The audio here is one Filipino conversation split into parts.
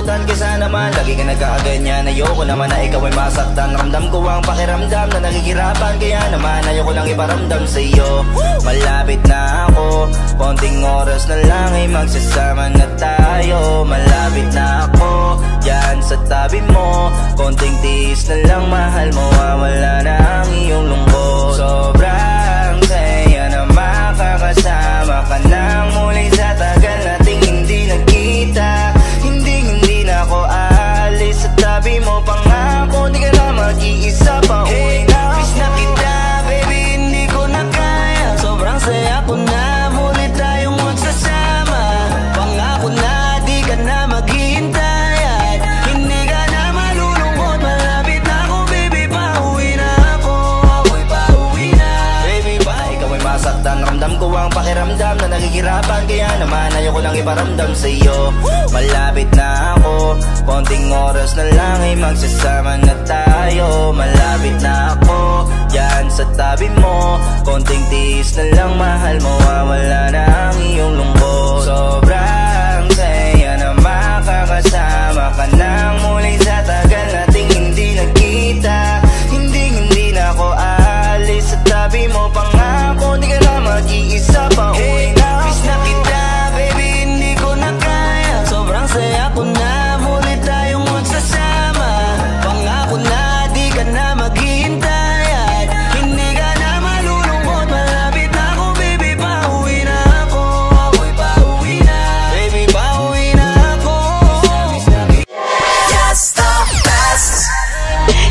kalungkutan. Kesa naman lagi ka nagkakaganyan. Ayoko naman na ikaw ay masaktan. Ramdam ko ang pakiramdam na nakikirapan. Kaya naman ayoko lang iparamdam sa'yo. Malapit na ako, konting oras na lang ay magsasama na tayo. Malapit na ako, yan sa tabi mo. Konting tiis na lang, mahal mo, wala na ang iyong lungkot. Sobrang saya na makakasama ka nang muli sa tagal nating hindi nagkita. Hindi na ako aalis sa tabi mo. Pangako di ka na mag-iisa pa. Hey, miss na kita, baby, hindi ko na kaya. Sobrang saya ko na muli tayong magsasama. Pangako na di ka na maghihintay at hindi ka na malulungkot. Malapit na ako, baby, pauwi na ako. Ako'y pauwi na. Baby, ba ikaw ay masaktan. Ramdam ko ang pakiramdam na nakikirapan. Kaya naman ayoko lang iparamdam sa'yo. Malapit na ako, konting oras na lang ay magsasama na tayo. Malapit na ako, yan sa tabi mo. Konting tiis na lang, mahal mo, wala na ang iyong lungkot. Sobrang saya na makakasama ka nang muli sa tagal nating hindi nagkita. Hindi na ako aalis sa tabi mo. Pangako di ka na mag-iisa pa. Hey, miss na kita, baby, hindi ko na kaya. Sobrang saya ko na muli tayong magsasama. Pangako na di ka na maghihintay at hindi ka na malulungkot. Malapit na ako, baby, pauwi na ako. Ako'y pauwi na. Baby, pauwi na ako. Just the best.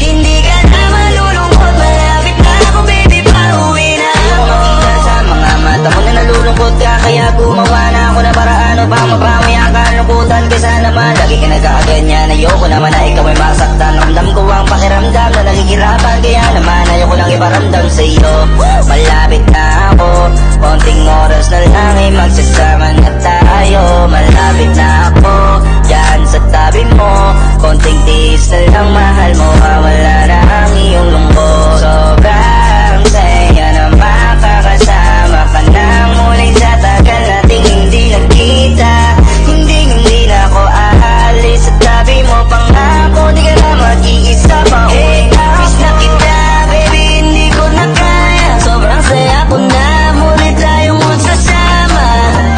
Hindi ka na malulungkot. Malapit na ako, baby, pauwi na ako. Makita sa mga mata mo na nalulungkot ka. Kaya gumawa na ako na paraan upang mabawi ang kalungkutan. Kesa naman lagi ka nagkakaganyan. Ayoko naman na ikaw ay masaktan. Ramdam ko ang pakiramdam na nakikirapan. Kaya naman ayoko lang iparamdam sa'yo. Malapit na ako, konting oras na lang ay magsasama na tayo. Malapit na ako, yan sa tabi mo. Konting tiis na lang, mahal mo, wala na ang iyong lungkot. Sobrang saya na makakasama ka nang muli sa tagal nating hindi nagkita. Hindi na ako aalis sa tabi mo. Pangako di ka na mag-iisa pa. Hey, miss na kita, baby, hindi ko na kaya. Sobrang saya ko na muli tayong magsasama.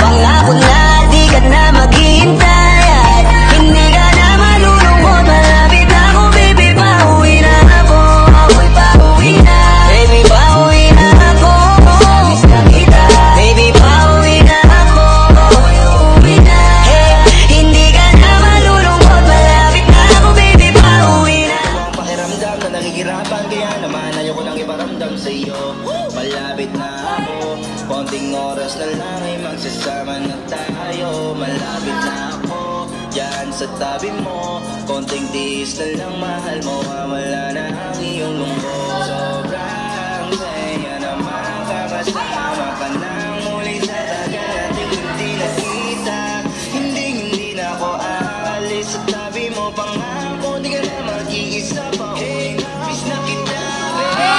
Pangako na di ka na maghihintay at hindi ka na malulungkot. Malapit na ako, baby, pauwi na ako. Ako'y pauwi na. Baby, pauwi na ako. Miss na kita, baby, pauwi na ako. Ako'y uuwi na. Hey, hindi ka na malulungkot. Malapit na ako, baby, pauwi na. Ang pakiramdam na nakikirapan. Kaya naman ayoko lang iparamdam sa'yo. Malapit na ako, konting oras na lang ay magsasama na tayo. Malapit na ako, yan sa tabi mo. Konting tiis na lang, mahal mo, wala na ang iyong lungkot. Sobrang saya na makakasama ka nang muli sa tagal nating hindi nakita. Hindi na ako aalis sa tabi mo. Pangako di ka na mag-iisa pa. Hey, miss na kita, baby.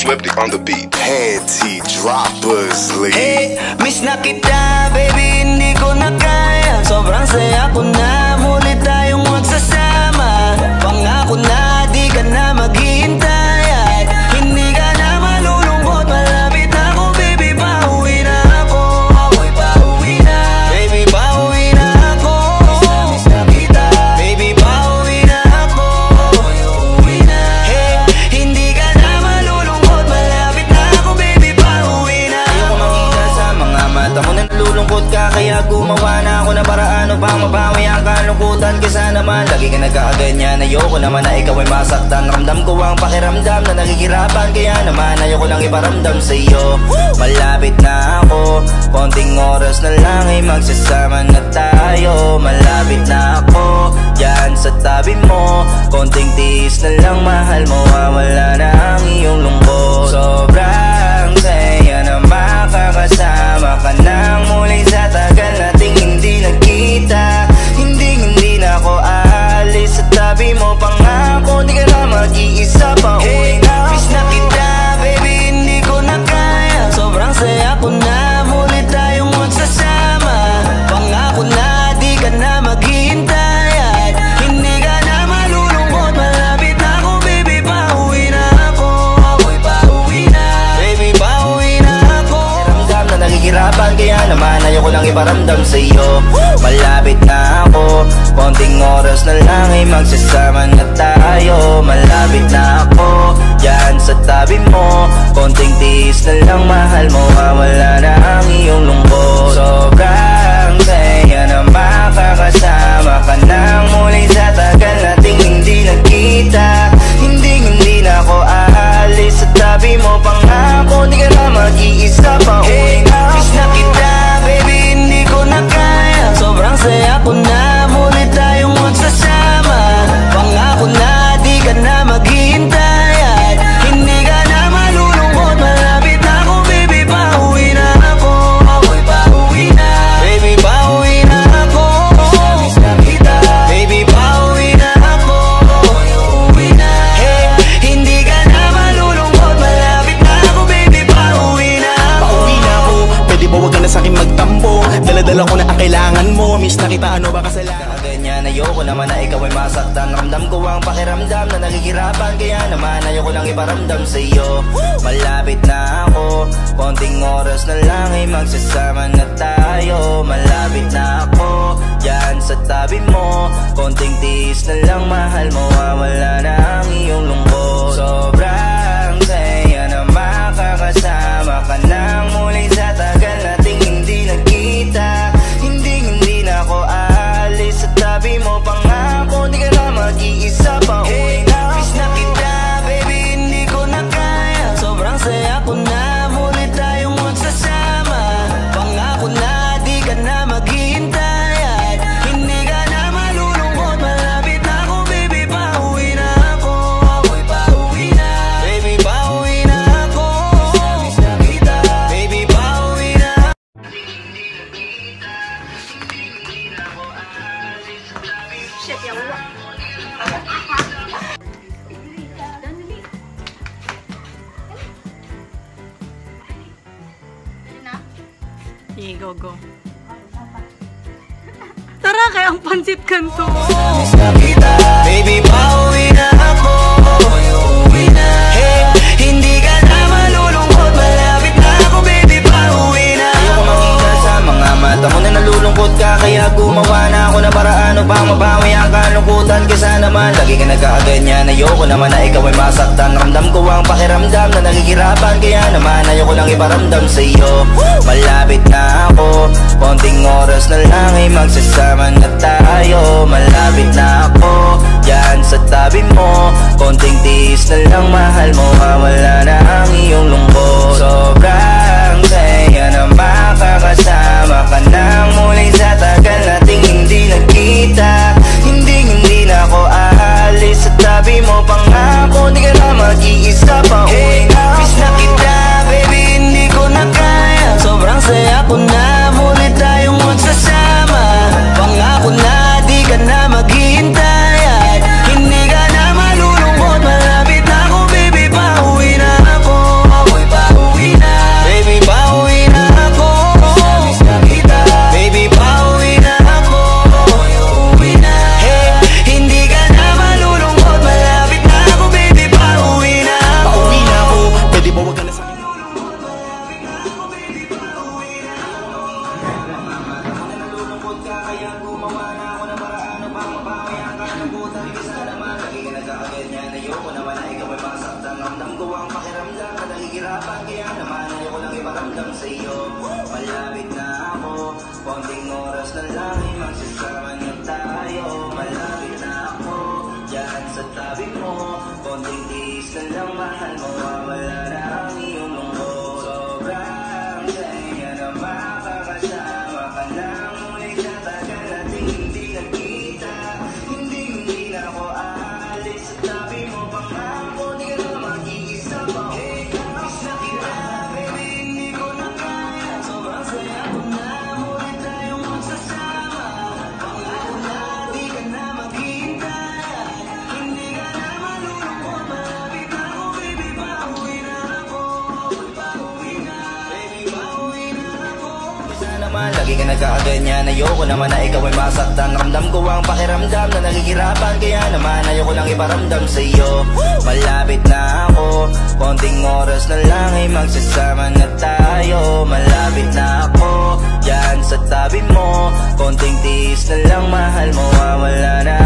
Flipped it on the beat. Panty droppers lead. Hey, miss na kita, baby, hindi ko na kaya. Sobrang saya ko na muli tayong magsasama. Pangako na di ka na maghihintay at hindi ka na malulungkot. Malapit na ako, baby, pauwi na ako. Ako'y pauwi na. Baby, pauwi na ako. Miss na kita, baby, pauwi na ako. Ako'y uuwi na. Hey, hindi ka na malulungkot. Malapit na ako, baby, pauwi na ako. Ayoko makita sa mga mata mo na nalulungkot ka. Kaya gumawa na ako na paraan upang mabawi ang kalungkutan. Kesa naman lagi ka nagkakaganyan. Ayoko naman na ikaw ay masaktan. Ramdam ko ang pakiramdam na nakikirapan. Kaya naman ayoko lang iparamdam sa'yo. Malapit na ako, konting oras na lang ay magsasama na tayo. Malapit na ako, yan sa tabi mo. Konting tiis na lang mahal, mawawala na ang iyong lungkot. Sobrang saya na makakasama ka nang muli sa tagal nating hindi nagkita. Hindi na ako aalis sa tabi mo, pangako di ka na mag-iisa pa uwi na ako. Miss na kita baby, hindi ko na kaya. Sobrang saya ko na muli tayong magsasama. Pangako na di ka na maghihintay at hindi ka na malulungkot. Malapit na ako baby, pauwi na ako. Ako'y pauwi na, baby pauwi na ako. Ramdam na nakikirapan, kaya naman ayoko lang iparamdam sa'yo. Malapit na ako, konting oras na lang ay magsasama na tayo. Malapit na ako, dyan sa tabi mo. Konting tiis na lang mahal, mawawala na ang iyong lungkot. Sobrang saya na makakasama ka nang muli sa tagal nating hindi nagkita. Hindi na ako aalis sa tabi mo, pangako di ka na mag-iisa pa uwi na ako. Miss na kita baby, hindi ko na kaya. Sobrang saya ko na muli tayong magsasama. Pangako na di ka na maghihintay at hindi ka na malulungkot. Malapit na ako baby, pauwi na ako. Ako'y pauwi na, baby pauwi na ako. Miss na kita baby, pauwi na ako. Ako'y uuwi na, hey, hindi ka na malulungkot. Malapit na ako baby, pauwi na ako. Pauwi na ako, pwede ba wag ka na sa'kin magtampo? Dala-dala ko na ang kailangan mo. Miss na kita, ano ba kasalanan? Ganyan, ayoko naman na ikaw ay masaktan. Ramdam ko ang pakiramdam na nakikirapan, kaya naman ayoko lang iparamdam sa'yo. Malapit na ako, konting oras na lang ay magsasama na tayo. Malapit na ako, dyan sa tabi mo. Konting tiis na lang mahal, mawawala na ang iyong lungkot. Sobrang saya na makakasama ka nang muli sa tagal nating hindi nagkita. Hindi na ako aalis sa tabi mo, pangako di ka na mag-iisa pa uwi na ako. Miss na kita baby, hindi ko na kaya. Sobrang saya ko na muli tayong magsasama. Pangako na di ka na maghihintay at hindi ka na malulungkot. Malapit na ako baby, pauwi na ako. Ako'y pauwi na, baby pauwi na ako. Miss na kita baby, pauwi na. Shit, yawa. Go. Tara, kaya ang pansit kanto. Miss na kita baby, pauwi na ako. Ako'y uuwi na, hey, hindi ka na malulungkot. Malapit na ako baby, pauwi na ako. Ayoko makita sa mga mata mo na nalulungkot ka, kaya gumawa na ako na paraan upang mabawi ang kalungkutan. Kesa naman lagi ka nagkakaganyan, ayoko naman na ikaw ay masaktan. Ramdam ko ang pakiramdam na nakikirapan, kaya naman ayoko lang iparamdam sa'yo. Malapit na ako, konting oras na lang ay magsasama na tayo. Malapit na ako, dyan sa tabi mo. Konting tiis na lang mahal, mawawala na ang iyong lungkot. Sobrang saya na makakasama ka nang muli sa tagal nating hindi nagkita. Hindi na ako aalis sa tabi mo, pangako di ka na mag-iisa pa uwi na ako. Miss na kita baby, hindi ko na kaya. Sobrang saya ko na muli tayong magsasama. Pangako na di ka na maghihintay at hindi ka na malulungkot. Malapit na ako baby, pauwi na ako. Ako'y pauwi na, baby pauwi na ako. Miss na kita baby, pauwi na ako. Ako'y uuwi na, hey, hindi ka na malulungkot. Malapit na ako baby, pauwi na ako. Pauwi na ako, pwede ba wag ka na sa'kin? Malapit na ako, konting oras na lang ay magsasama na tayo. Malapit na ako, dyan sa tabi mo. Konting tiis na lang mahal, mawawala na ang iyong lungkot. Sobrang saya na makakasama ka nang muli sa tagal nating hindi nagkita. Hindi naman lagi ka nagkakaganyan. Ayoko naman na ikaw ay masaktan. Ramdam ko ang pakiramdam na nagigirapan. Kaya naman ayoko lang iparamdam sa'yo. Malapit na ako, konting oras na lang ay magsasama na tayo. Malapit na ako, yan sa tabi mo. Konting tiis na lang, mahal mo, wala na